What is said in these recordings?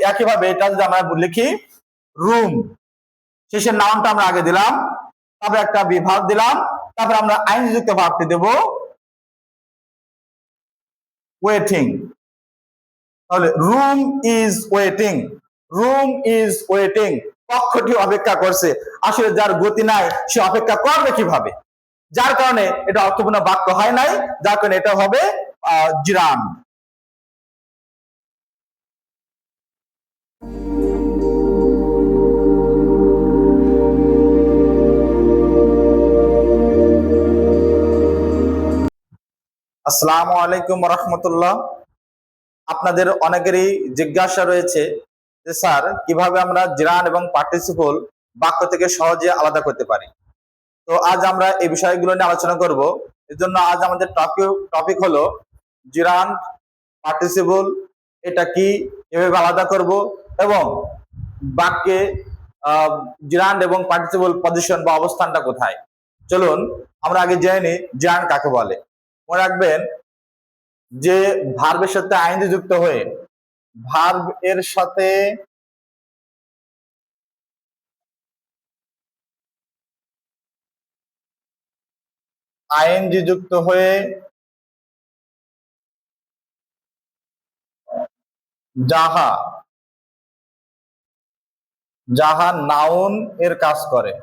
একইভাবে এটা যদি আমরা লিখি রুম, শেষের নাউনটা আমরা আগে দিলাম, তারপরে একটা ভার্ব দিলাম, তারপরে আমরা আইনযুক্ত ভার্বটি দেব ওয়েটিং। তাহলে room is waiting, room is waiting, কক্ষটি অপেক্ষা করছে। আসলে যার গতি নাই সে অপেক্ষা করবে কিভাবে, যার কারণে এটা অর্থপূর্ণ বাক্য হয় নাই, যার কারণে এটা হবে জিরান। আসসালামু আলাইকুম রহমতুল্লাহ। আপনাদের অনেকেরই জিজ্ঞাসা রয়েছে যে স্যার কিভাবে আমরা জিরান এবং পার্টিসিপল বাক্য থেকে সহজে আলাদা করতে পারি। তো আজ আমরা এই বিষয়গুলো নিয়ে আলোচনা করব। এর জন্য আজ আমাদের টপিক হলো জিরান পার্টিসিপল এটা কি, কিভাবে আলাদা করব, এবং বাক্যে জিরান এবং পার্টিসিপল পজিশন বা অবস্থানটা কোথায়। চলুন আমরা আগে জেনে নিই জিরান কাকে বলে। মনে রাখবেন যে ভার্বের সাথে আইএনজি যুক্ত হয়ে, ভার্ব এর সাথে আইএনজি যুক্ত হয়ে যাহা যাহা নাউন এর কাজ করে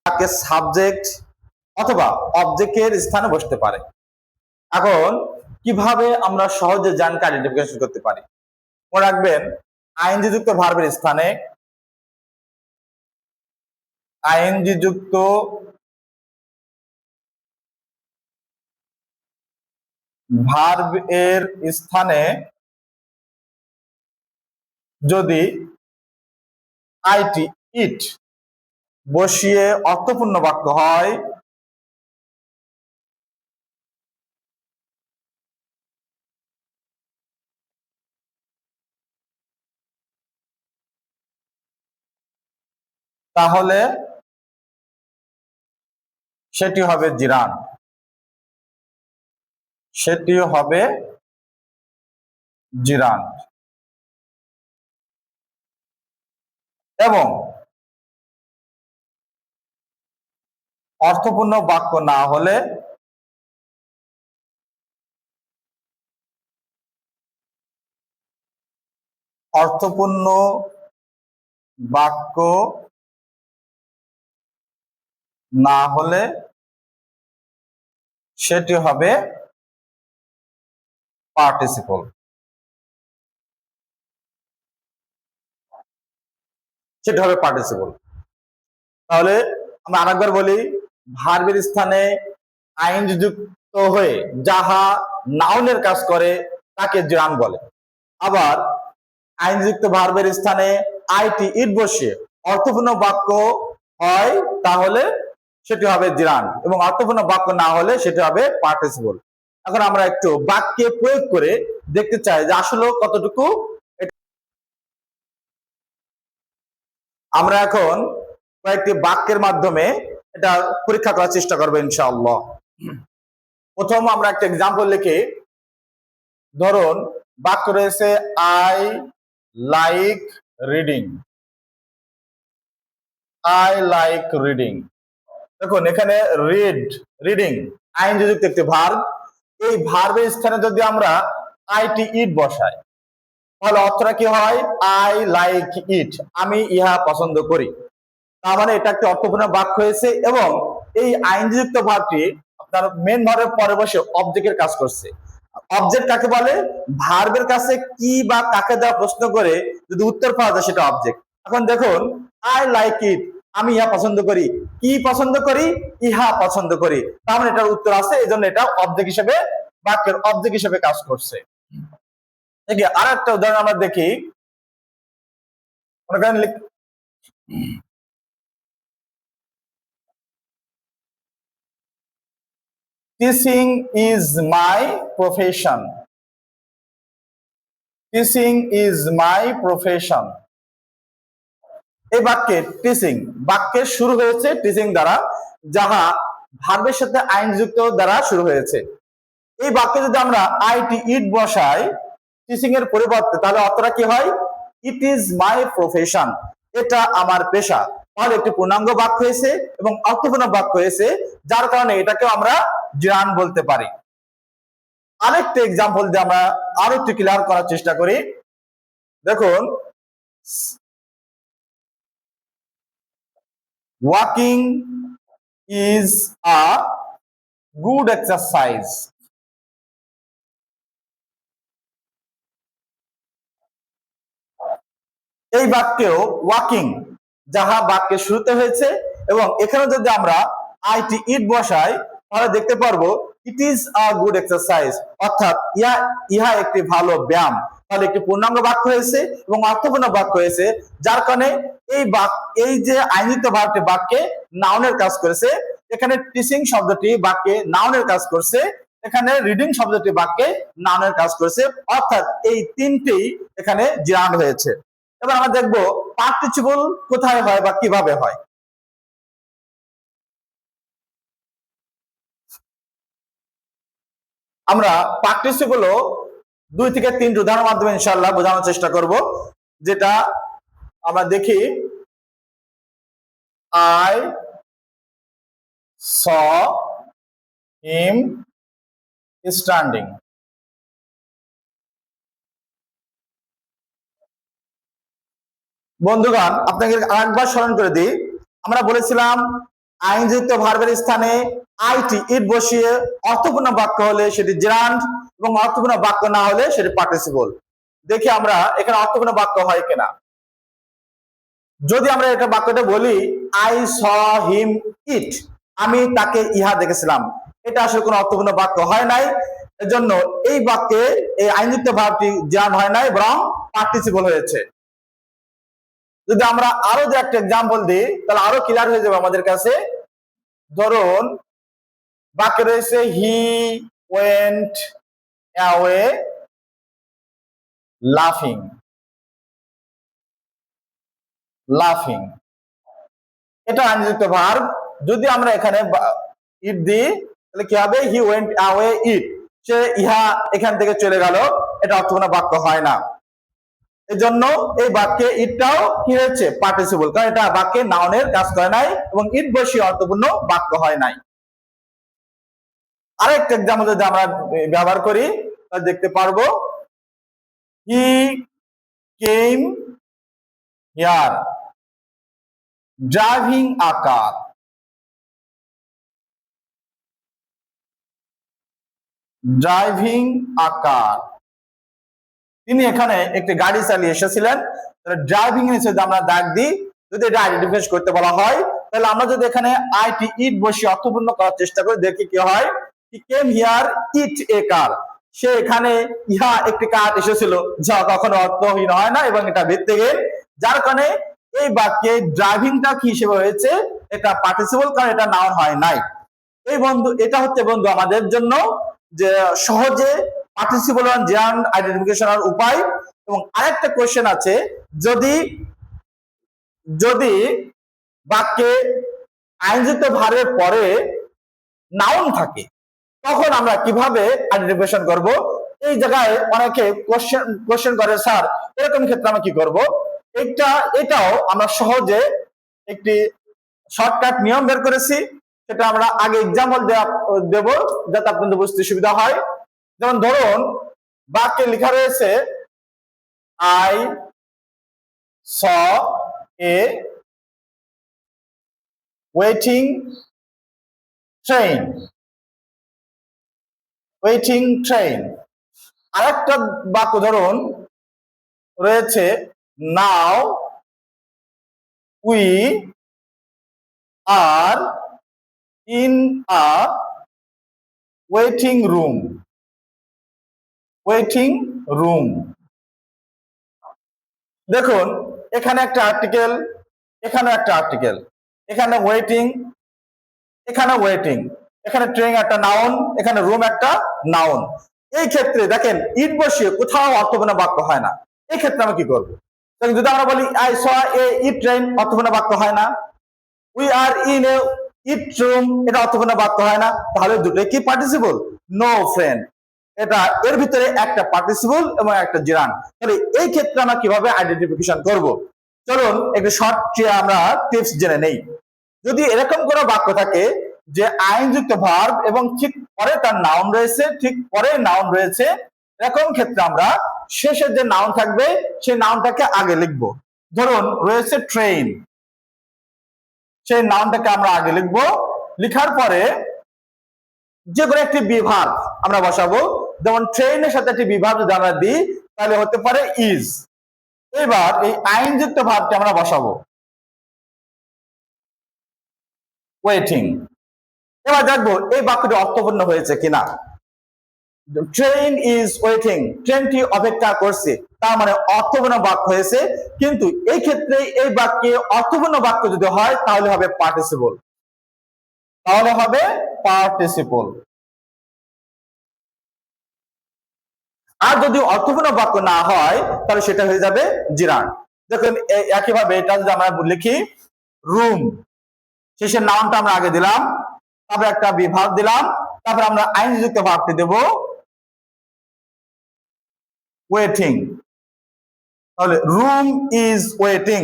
তাকে সাবজেক্ট অথবা অবজেক্টের স্থানে বসতে পারে। এখন কিভাবে আমরা সহজে জানকে আইডেন্টিফিকেশন করতে পারি। মনে রাখবেন আইএনজি যুক্ত ভার্বের স্থানে আইএনজি যুক্ত ভার্ব এর স্থানে যদি আইটি ইট বসিয়ে অর্থপূর্ণ বাক্য হয়, তাহলে সেটি হবে জিরান, সেটি হবে জিরান। এবং অর্থপূর্ণ বাক্য না হলে অর্থপূর্ণ বাক্য না হলে সেটি হবে পার্টিসিপল। সেটি হবে পার্টিসিপল। তাহলে আমরা আরেকবার বলি, ভার্বের স্থানে আইএনজি যুক্ত হয়ে যাহা নাউনের কাজ করে তাকে জিরান বলে। আবার আইএনজি যুক্ত ভার্বের স্থানে আইটি ইট বসিয়ে অর্থপূর্ণ বাক্য হয় তাহলে সেটি হবে জিরান, এবং অর্থপূর্ণ বাক্য না হলে সেটি হবে পার্টিসিপল। এখন আমরা একটু বাক্যে প্রয়োগ করে দেখতে চাই যে আসলে কতটুকু। আমরা এখন কয়েকটি বাক্যের মাধ্যমে এটা পরীক্ষা করার চেষ্টা করবো ইনশাআল্লাহ। প্রথম আমরা একটা এক্সাম্পল লিখি। ধরুন বাক্য রয়েছে I like reading, I like reading. দেখুন এখানে রিডিং আইএনজি যুক্ত একটি ভার্ব। এই ভার্বের স্থানে যদি আমরা আইটি ইট বসাই তাহলে অর্থটা কি হয়? আই লাইক ইট, আমি ইহা পছন্দ করি। তার মানে এটা একটি অর্থপূর্ণ বাক্য হয়েছে, এবং এই আইএনজি যুক্ত ভার্বটি আপনার মেন ভার্বের পরে বসে অবজেক্টের কাজ করছে। অবজেক্ট কাকে বলে? ভার্বের কাছে কি বা কাকে দেওয়া প্রশ্ন করে যদি উত্তর পাওয়া যায় সেটা অবজেক্ট। এখন দেখুন আই লাইক ইট, আমি ইহা পছন্দ করি। কি পছন্দ করি? ইহা পছন্দ করি। তার মানে এটার উত্তর আছে, এই জন্য এটা অবজেক্ট হিসেবে, বাক্যের অবজেক্ট হিসেবে কাজ করছে। আর একটা উদাহরণ আমরা দেখি। Teaching is my profession, teaching is my profession. এই বাক্যে টিচিং, বাক্যের শুরু হয়েছে টিচিং দ্বারা, যাহা ভার্বের সাথে আইন যুক্ত দ্বারা শুরু হয়েছে। এই বাক্যে যদি আমরা আইটি ইট বসাই টিচিং এর পরিবর্তে, তাহলে অর্থটা কি হয়? ইট ইজ মাই প্রফেশন, এটা আমার পেশা। তাহলে একটি পূর্ণাঙ্গ বাক্য হয়েছে এবং অর্থপূর্ণ বাক্য হয়েছে, যার কারণে এটাকে আমরা জিরান বলতে পারি। আরেকটা এক্সাম্পল দিয়ে আমরা আরো একটু ক্লিয়ার করার চেষ্টা করি। দেখুন, walking is a good exercise. এই বাক্যেও ওয়াকিং যাহা বাক্যের শুরুতে হয়েছে, এবং এখানে যদি আমরা আইটি ইট বসাই তাহলে দেখতে পারবো it is a good exercise, অর্থাৎ ইহা একটি ভালো ব্যায়াম। তাহলে একটি পূর্ণাঙ্গ বাক্য হয়েছে এবং অর্থপূর্ণ বাক্য হয়েছে, যার কারণে এই যে আইনিত ভার্বটি বাক্যে নাউনের কাজ করেছে, এখানে টিচিং শব্দটি বাক্যে নাউনের কাজ করছে, এখানে রিডিং শব্দটি বাক্যে নাউনের কাজ করছে, অর্থাৎ এই তিনটি এখানে জিরান হয়েছে। এবার আমরা দেখবো পার্টিসিপল কোথায় হয় বা কিভাবে হয়। আমরা পার্টিসিপল 2 থেকে 3 উদাহরণের মাধ্যমে ইনশাআল্লাহ বোঝানোর চেষ্টা করব। যেটা আমরা দেখি, আই স হিম স্ট্যান্ডিং। বন্ধুগণ, আপনাকে আরেকবার স্মরণ করে দিই, আমরা বলেছিলাম আইনযুক্ত ভার্বের স্থানে আইটি ইট বসিয়ে অর্থপূর্ণ বাক্য হলে সেটি জেরান্ড এবং অর্থপূর্ণ বাক্য না হলে সেটি পার্টিসিপল। দেখি আমরা এখানে অর্থপূর্ণ বাক্য হয় কিনা। যদি আমরা এটা বাক্যটা বলি আই স হিম ইট, আমি তাকে ইহা দেখেছিলাম, এটা আসলে কোনো অর্থপূর্ণ বাক্য হয় নাই। এজন্য এই বাক্যে এই আইনযুক্ত ভার্বটি জেরান্ড হয় নাই, বরং পার্টিসিপল হয়েছে। যদি আমরা আরো যে একটা এক্সাম্পল দিই তাহলে আরো ক্লিয়ার হয়ে যাবে আমাদের কাছে। ধরুন, বাক্যে রয়েছে হি ওয়েন্ট অ্যাওয়ে লাফিং। লাফিং এটা আইনযুক্ত ভার্ব। যদি আমরা এখানে ইট দিই তাহলে কি হবে? হি ওয়েন্ট অ্যাওয়ে ইট, সে ইহা এখান থেকে চলে গেল, এটা অর্থপূর্ণ বাক্য হয় না। এজন্য এই বাক্যে ইটটাও কি হয়েছে? পার্টিসিপল, কারণ এটা বাক্যে নাউনের কাজ করে নাই এবং ইট বসিয়ে অর্থপূর্ণ বাক্য হয় নাই। আরেকটা এক্সাম্পল যদি আমরা ব্যবহার করি তাহলে দেখতে পারবো, he came here driving a car. Driving a car, তিনি এখানে একটি গাড়ি চালিয়ে এসেছিলেন। ড্রাইভিং এর যদি আমরা দাগ দিই, যদি এটা আইডেন্টিফাই করতে বলা হয়, তাহলে আমরা যদি এখানে আইটি ইট বসিয়ে অর্থপূর্ণ করার চেষ্টা করি, দেখি কি হয়। হি কেম হিয়ার ইট এ কার, সে এখানে ইহা একটি কার এসেছিল, যা কখনো অর্থহীন হয় না এবং এটা ভিত্তিহীন, যার কারণে এই বাক্যে ড্রাইভিংটা কি হিসেবে হয়েছে? এটা পার্টিসিপল, কারণ এটা নাউন হয় নাই। এই বন্ধু, এটা হচ্ছে বন্ধু আমাদের জন্য যে সহজে পার্টিসিপল অন জেরান্ড আইডেন্টিফিকেশনের উপায়। এবং আরেকটা কোশ্চেন আছে, যদি যদি বাক্যে আইনযুক্ত ভার্বের পরে নাউন থাকে তখন আমরা কিভাবে আইডেন্টিফিকেশন করব? এই জায়গায় অনেকে কোশ্চেন করে, স্যার এরকম ক্ষেত্রে আমরা কি করব? এটাও আমরা সহজে একটি শর্টকাট নিয়ম বের করেছি, সেটা আমরা আগে এক্সাম্পল দেব যাতে আপনাদের বুঝতে সুবিধা হয়। যেমন ধরুন, বাক্যে লেখা রয়েছে I saw A waiting train. Waiting train. আরেকটা বাক্য ধরুন রয়েছে, now we are in a waiting room. Waiting room. দেখুন, এখানে একটা আর্টিকেল, এখানে একটা আর্টিকেল, এখানে ওয়েটিং, এখানে ওয়েটিং, এখানে ট্রেন একটা নাউন, এখানে রুম একটা নাউন। এই ক্ষেত্রে দেখেন ইট বসিয়ে কোথাও অর্থপূর্ণ বাক্য হয় না। এই ক্ষেত্রে আমরা কি করবো? যদি আমরা বলি I saw A it train, অর্থপূর্ণ বাক্য হয় না। We are in a it room, এটা অর্থপূর্ণ বাক্য হয় না। তাহলে দুটোই কি পার্টিসিপল? নো ফ্রেন্ড, এটা এর ভিতরে একটা পার্টিসিপল এবং একটা জিরান। তাহলে এই ক্ষেত্রে আমরা কিভাবে আইডেন্টিফিকেশন করব? চলুন একটু শর্ট আমরা টিপস জেনে নেই। যদি এরকম কোনো বাক্য থাকে যে আইনযুক্ত ভার্ব এবং ঠিক পরে তার নাউন রয়েছে, ঠিক পরে নাউন রয়েছে, এরকম ক্ষেত্রে আমরা শেষে যে নাউন থাকবে সেই নাউনটাকে আগে লিখব। ধরুন রয়েছে ট্রেন, সেই নাউনটাকে আমরা আগে লিখব। লিখার পরে যে কোনো একটি বিভাগ আমরা বসাবো। যেমন ট্রেনের সাথে একটি বিভাগ যদি আমরা দিই তাহলে হতে পারে ইজ। এবার এই আইনযুক্ত ভার্বটি আমরা বসাবো, ওয়েটিং। এবার দেখবো এই বাক্যটি অর্থপূর্ণ হয়েছে কিনা। ট্রেন ইজ ওয়েটিং, ট্রেনটি অপেক্ষা করছে, তার মানে অর্থপূর্ণ বাক্য হয়েছে। কিন্তু এই ক্ষেত্রে এই বাক্যে অর্থপূর্ণ বাক্য যদি হয় তাহলে হবে পার্টিসিপল, তাহলে হবে পার্টিসিপল। আর যদি অর্থপূর্ণ বাক্য না হয় তাহলে সেটা হয়ে যাবে জিরান। দেখুন একইভাবে এটা যদি আমরা লিখি রুম, শেষের নামটা আমরা আগে দিলাম, তারপরে একটা বিভাগ দিলাম, তারপরে আমরা আইনযুক্ত ভার্বটি দেব ওয়েটিং। তাহলে room is waiting,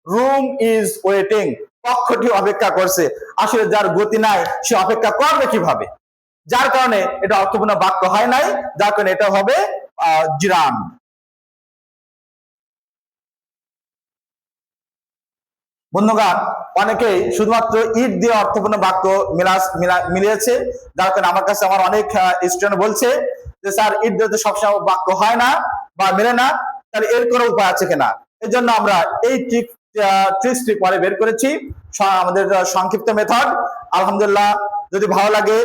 room is waiting, কক্ষটি অপেক্ষা করছে। আসলে যার গতি নাই সে অপেক্ষা করবে কিভাবে? যার কারণে এটা অর্থপূর্ণ বাক্য হয় নাই, যার কারণে এটা হবে জিরান। বন্ধুগণ, অনেকেই শুধুমাত্র ইট দিয়ে অর্থপূর্ণ বাক্য মিলিয়েছে, যার কারণে আমার কাছে আমার অনেক স্টুডেন্ট বলছে যে স্যার ইট দিয়ে তো সবসময় বাক্য হয় না বা মেলে না, তাহলে এর কোনো উপায় আছে কিনা। এই জন্য আমরা এই ট্রিক্সটি পরে বের করেছি, আমাদের সংক্ষিপ্ত মেথড। আলহামদুলিল্লাহ, যদি ভালো লাগে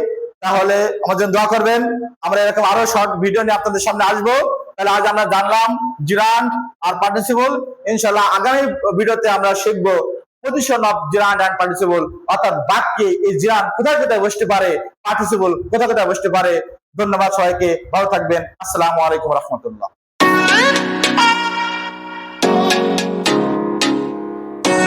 তাহলে আমার জন্য দোয়া করবেন। আমরা এরকম আরো শর্ট ভিডিও নিয়ে আপনাদের সামনে আসবো। তাহলে আজ আমরা জানলাম জিরান্ড আর পার্টিসিপল। ইনশাআল্লাহ আগামী ভিডিওতে আমরা শিখবো position of gerund and participle, অর্থাৎ বাক্যে এই জিরান্ড কোথায় কোথায় বসতে পারে, পার্টিসিপল কোথায় কোথায় বসতে পারে। ধন্যবাদ সবাইকে, ভালো থাকবেন। আসসালামু আলাইকুম রহমতুল্লাহ।